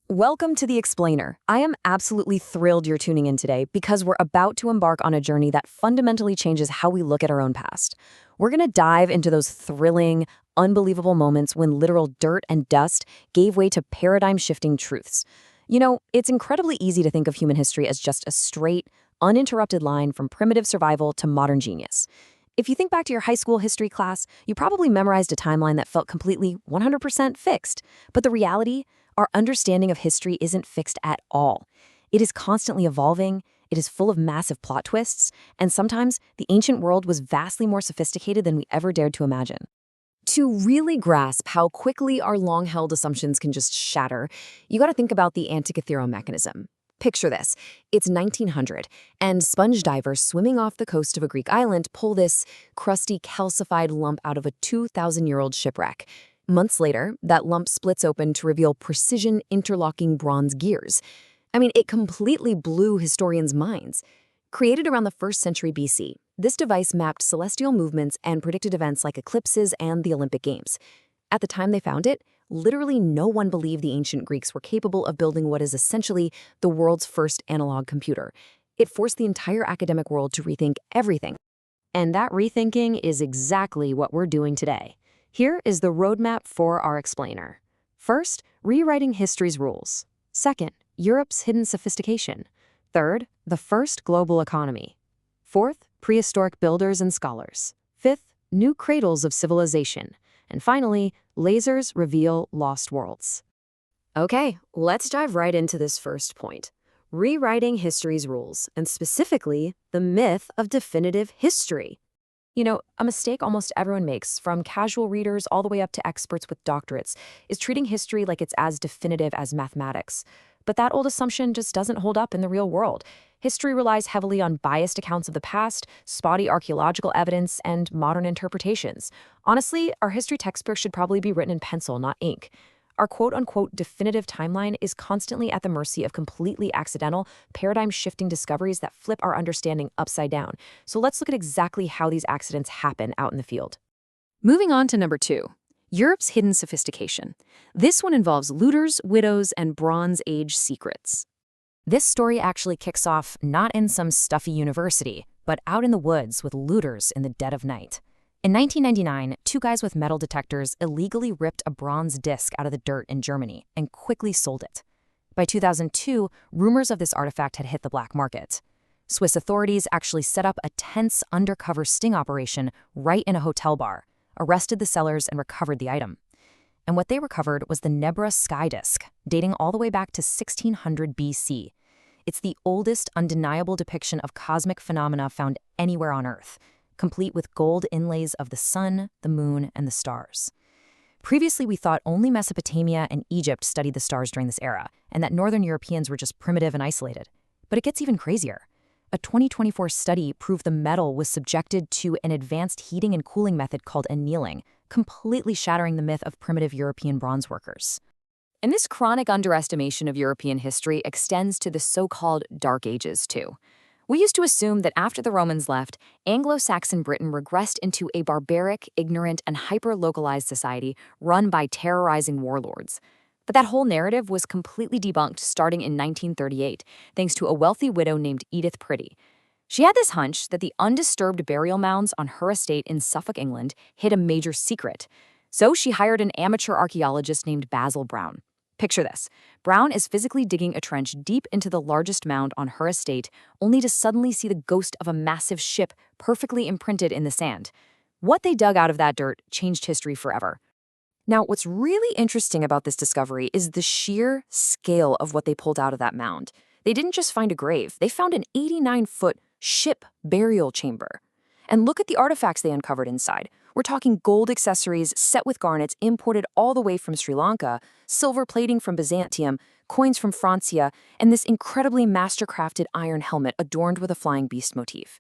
Welcome to The Explainer. I am absolutely thrilled you're tuning in today because we're about to embark on a journey that fundamentally changes how we look at our own past. We're going to dive into those thrilling, unbelievable moments when literal dirt and dust gave way to paradigm-shifting truths. It's incredibly easy to think of human history as just a straight, uninterrupted line from primitive survival to modern genius. If you think back to your high school history class, you probably memorized a timeline that felt completely 100% fixed. But the reality, our understanding of history isn't fixed at all. It is constantly evolving, it is full of massive plot twists, and sometimes the ancient world was vastly more sophisticated than we ever dared to imagine. To really grasp how quickly our long-held assumptions can just shatter, you gotta think about the Antikythera mechanism. Picture this. It's 1900, and sponge divers swimming off the coast of a Greek island pull this crusty, calcified lump out of a 2,000-year-old shipwreck. Months later, that lump splits open to reveal precision interlocking bronze gears. It completely blew historians' minds. Created around the 1st century BC, this device mapped celestial movements and predicted events like eclipses and the Olympic Games. At the time they found it, literally no one believed the ancient Greeks were capable of building what is essentially the world's first analog computer. It forced the entire academic world to rethink everything. And that rethinking is exactly what we're doing today. Here is the roadmap for our explainer. First, rewriting history's rules. Second, Europe's hidden sophistication. Third, the first global economy. Fourth, prehistoric builders and scholars. Fifth, new cradles of civilization. And finally, lasers reveal lost worlds. Okay, let's dive right into this first point. Rewriting history's rules, and specifically, the myth of definitive history. A mistake almost everyone makes, from casual readers all the way up to experts with doctorates, is treating history like it's as definitive as mathematics. But that old assumption just doesn't hold up in the real world. History relies heavily on biased accounts of the past, spotty archaeological evidence, and modern interpretations. Honestly, our history textbook should probably be written in pencil, not ink. Our quote-unquote definitive timeline is constantly at the mercy of completely accidental, paradigm-shifting discoveries that flip our understanding upside down. So let's look at exactly how these accidents happen out in the field. Moving on to number 2, Europe's hidden sophistication. This one involves looters, widows, and Bronze Age secrets. This story actually kicks off not in some stuffy university, but out in the woods with looters in the dead of night. In 1999, 2 guys with metal detectors illegally ripped a bronze disc out of the dirt in Germany and quickly sold it. By 2002, rumors of this artifact had hit the black market. Swiss authorities actually set up a tense undercover sting operation right in a hotel bar, arrested the sellers, and recovered the item. And what they recovered was the Nebra sky disk, dating all the way back to 1600 BC. It's the oldest undeniable depiction of cosmic phenomena found anywhere on Earth, complete with gold inlays of the sun, the moon, and the stars. Previously, we thought only Mesopotamia and Egypt studied the stars during this era, and that Northern Europeans were just primitive and isolated. But it gets even crazier. A 2024 study proved the metal was subjected to an advanced heating and cooling method called annealing, completely shattering the myth of primitive European bronze workers. And this chronic underestimation of European history extends to the so-called Dark Ages, too. We used to assume that after the Romans left, Anglo-Saxon Britain regressed into a barbaric, ignorant, and hyper-localized society run by terrorizing warlords. But that whole narrative was completely debunked starting in 1938, thanks to a wealthy widow named Edith Pretty. She had this hunch that the undisturbed burial mounds on her estate in Suffolk, England, hid a major secret. So she hired an amateur archaeologist named Basil Brown. Picture this. Brown is physically digging a trench deep into the largest mound on her estate, only to suddenly see the ghost of a massive ship perfectly imprinted in the sand. What they dug out of that dirt changed history forever. Now, what's really interesting about this discovery is the sheer scale of what they pulled out of that mound. They didn't just find a grave, they found an 89-foot ship burial chamber. And look at the artifacts they uncovered inside. We're talking gold accessories set with garnets imported all the way from Sri Lanka, silver plating from Byzantium, coins from Francia, and this incredibly master-crafted iron helmet adorned with a flying beast motif.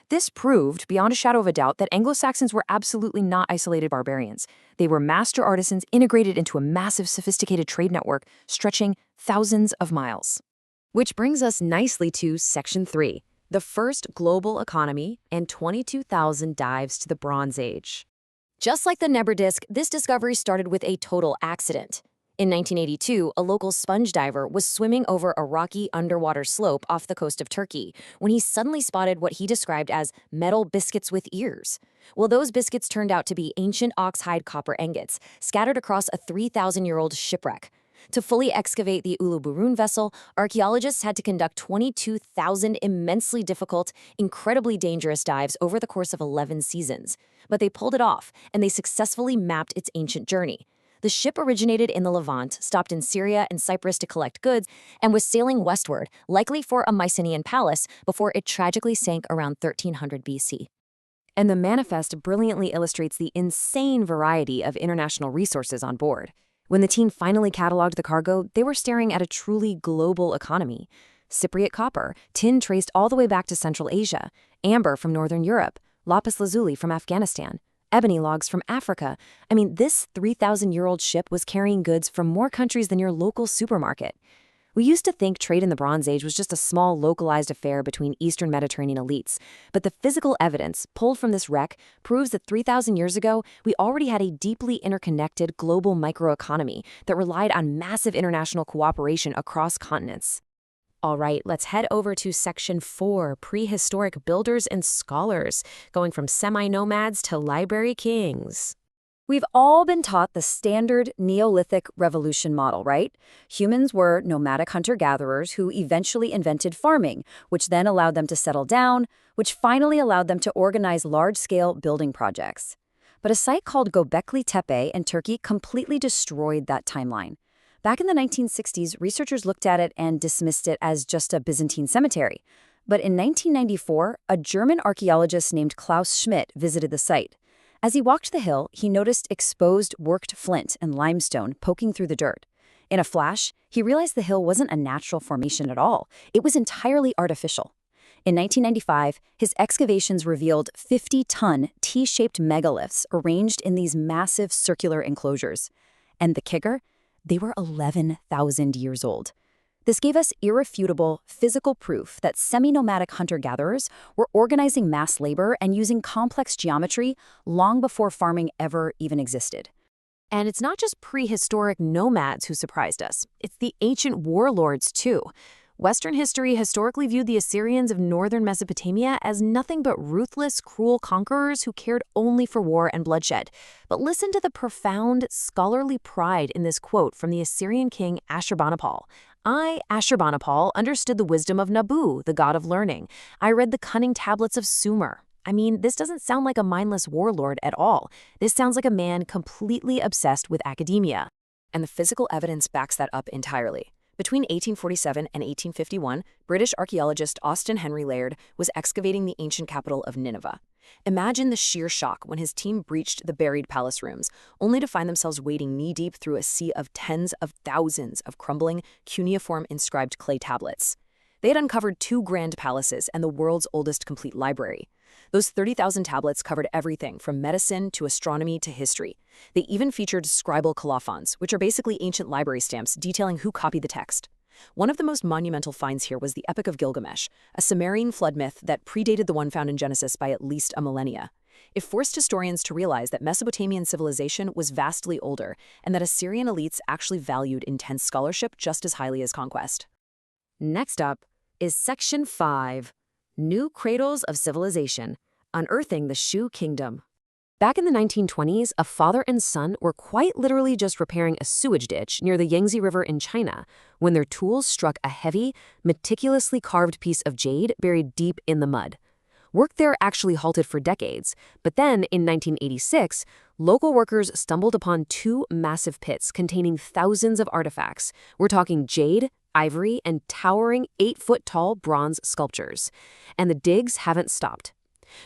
This proved, beyond a shadow of a doubt, that Anglo-Saxons were absolutely not isolated barbarians. They were master artisans integrated into a massive, sophisticated trade network stretching thousands of miles. Which brings us nicely to Section 3. The first global economy and 22,000 dives to the Bronze Age. Just like the Nebra disk, this discovery started with a total accident. In 1982, a local sponge diver was swimming over a rocky underwater slope off the coast of Turkey when he suddenly spotted what he described as metal biscuits with ears. Well, those biscuits turned out to be ancient oxhide copper ingots scattered across a 3,000-year-old shipwreck. To fully excavate the Uluburun vessel, archaeologists had to conduct 22,000 immensely difficult, incredibly dangerous dives over the course of 11 seasons. But they pulled it off, and they successfully mapped its ancient journey. The ship originated in the Levant, stopped in Syria and Cyprus to collect goods, and was sailing westward, likely for a Mycenaean palace, before it tragically sank around 1300 BC. And the manifest brilliantly illustrates the insane variety of international resources on board. When the team finally cataloged the cargo, they were staring at a truly global economy. Cypriot copper, tin traced all the way back to Central Asia, amber from Northern Europe, lapis lazuli from Afghanistan, ebony logs from Africa. I mean, this 3,000-year-old ship was carrying goods from more countries than your local supermarket. We used to think trade in the Bronze Age was just a small, localized affair between Eastern Mediterranean elites, but the physical evidence pulled from this wreck proves that 3,000 years ago, we already had a deeply interconnected global microeconomy that relied on massive international cooperation across continents. All right, let's head over to Section 4, Prehistoric Builders and Scholars, going from semi-nomads to library kings. We've all been taught the standard Neolithic revolution model, right? Humans were nomadic hunter-gatherers who eventually invented farming, which then allowed them to settle down, which finally allowed them to organize large-scale building projects. But a site called Göbekli Tepe in Turkey completely destroyed that timeline. Back in the 1960s, researchers looked at it and dismissed it as just a Byzantine cemetery. But in 1994, a German archaeologist named Klaus Schmidt visited the site. As he walked the hill, he noticed exposed worked flint and limestone poking through the dirt. In a flash, he realized the hill wasn't a natural formation at all. It was entirely artificial. In 1995, his excavations revealed 50-ton T-shaped megaliths arranged in these massive circular enclosures. And the kicker? They were 11,000 years old. This gave us irrefutable physical proof that semi-nomadic hunter-gatherers were organizing mass labor and using complex geometry long before farming ever even existed. And it's not just prehistoric nomads who surprised us. It's the ancient warlords, too. Western history historically viewed the Assyrians of northern Mesopotamia as nothing but ruthless, cruel conquerors who cared only for war and bloodshed. But listen to the profound scholarly pride in this quote from the Assyrian king Ashurbanipal. I, Ashurbanipal, understood the wisdom of Nabu, the god of learning. I read the cunning tablets of Sumer. I mean, this doesn't sound like a mindless warlord at all. This sounds like a man completely obsessed with academia. And the physical evidence backs that up entirely. Between 1847 and 1851, British archaeologist Austen Henry Laird was excavating the ancient capital of Nineveh. Imagine the sheer shock when his team breached the buried palace rooms, only to find themselves wading knee-deep through a sea of tens of thousands of crumbling, cuneiform inscribed clay tablets. They had uncovered 2 grand palaces and the world's oldest complete library. Those 30,000 tablets covered everything from medicine to astronomy to history. They even featured scribal colophons, which are basically ancient library stamps detailing who copied the text. One of the most monumental finds here was the Epic of Gilgamesh, a Sumerian flood myth that predated the one found in Genesis by at least a millennia. It forced historians to realize that Mesopotamian civilization was vastly older and that Assyrian elites actually valued intense scholarship just as highly as conquest. Next up is Section 5, New Cradles of Civilization, Unearthing the Shu Kingdom. Back in the 1920s, a father and son were quite literally just repairing a sewage ditch near the Yangtze River in China when their tools struck a heavy, meticulously carved piece of jade buried deep in the mud. Work there actually halted for decades, but then in 1986, local workers stumbled upon 2 massive pits containing thousands of artifacts. We're talking jade, ivory, and towering 8-foot-tall bronze sculptures. And the digs haven't stopped.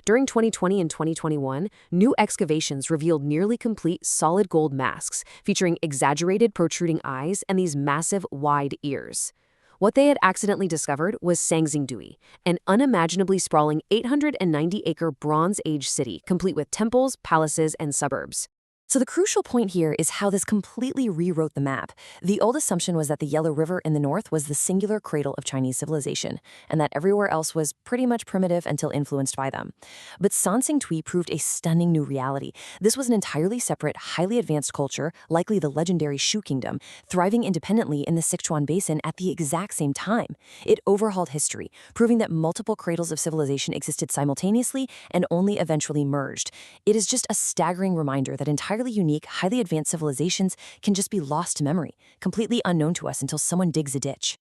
During 2020 and 2021, new excavations revealed nearly complete solid gold masks featuring exaggerated protruding eyes and these massive wide ears. What they had accidentally discovered was Sangxingdui, an unimaginably sprawling 890-acre Bronze Age city complete with temples, palaces, and suburbs. So the crucial point here is how this completely rewrote the map. The old assumption was that the Yellow River in the north was the singular cradle of Chinese civilization, and that everywhere else was pretty much primitive until influenced by them. But Sansing Tui proved a stunning new reality. This was an entirely separate, highly advanced culture, likely the legendary Shu Kingdom, thriving independently in the Sichuan Basin at the exact same time. It overhauled history, proving that multiple cradles of civilization existed simultaneously and only eventually merged. It is just a staggering reminder that entirely unique, highly advanced civilizations can just be lost to memory, completely unknown to us until someone digs a ditch.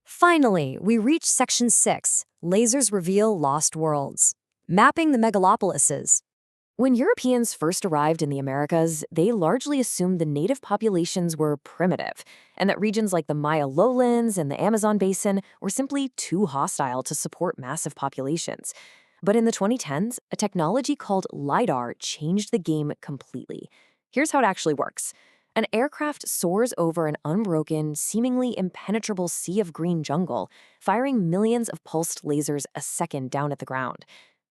Finally, we reach Section 6, Lasers Reveal Lost Worlds. Mapping the megalopolises. When Europeans first arrived in the Americas, they largely assumed the native populations were primitive, and that regions like the Maya lowlands and the Amazon basin were simply too hostile to support massive populations. But in the 2010s, a technology called LiDAR changed the game completely. Here's how it actually works. An aircraft soars over an unbroken, seemingly impenetrable sea of green jungle, firing millions of pulsed lasers a second down at the ground.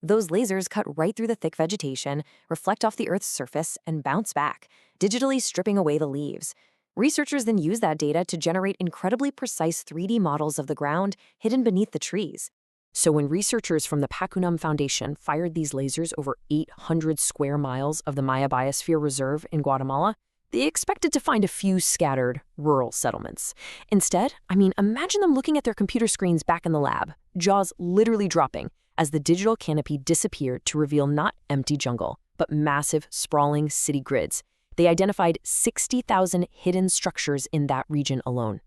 Those lasers cut right through the thick vegetation, reflect off the Earth's surface, and bounce back, digitally stripping away the leaves. Researchers then use that data to generate incredibly precise 3D models of the ground hidden beneath the trees. So when researchers from the Pacunam Foundation fired these lasers over 800 square miles of the Maya Biosphere Reserve in Guatemala, they expected to find a few scattered rural settlements. Instead, imagine them looking at their computer screens back in the lab, jaws literally dropping, as the digital canopy disappeared to reveal not empty jungle, but massive, sprawling city grids. They identified 60,000 hidden structures in that region alone.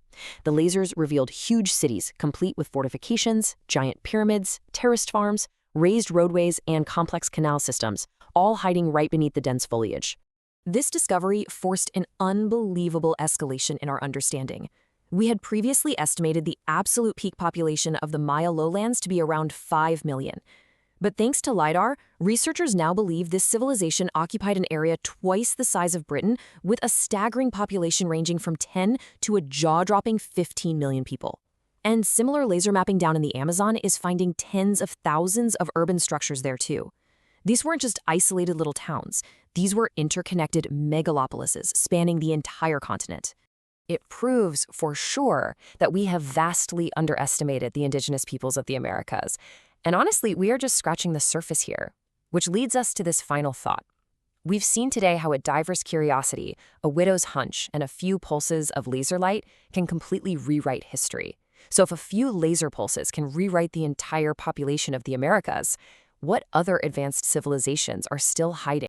The lasers revealed huge cities, complete with fortifications, giant pyramids, terraced farms, raised roadways, and complex canal systems, all hiding right beneath the dense foliage. This discovery forced an unbelievable escalation in our understanding. We had previously estimated the absolute peak population of the Maya lowlands to be around 5 million. But thanks to LiDAR, researchers now believe this civilization occupied an area twice the size of Britain, with a staggering population ranging from 10 to a jaw-dropping 15 million people. And similar laser mapping down in the Amazon is finding tens of thousands of urban structures there too. These weren't just isolated little towns. These were interconnected megalopolises spanning the entire continent. It proves, for sure, that we have vastly underestimated the indigenous peoples of the Americas. And honestly, we are just scratching the surface here, which leads us to this final thought. We've seen today how a diver's curiosity, a widow's hunch, and a few pulses of laser light can completely rewrite history. So if a few laser pulses can rewrite the entire population of the Americas, what other advanced civilizations are still hiding?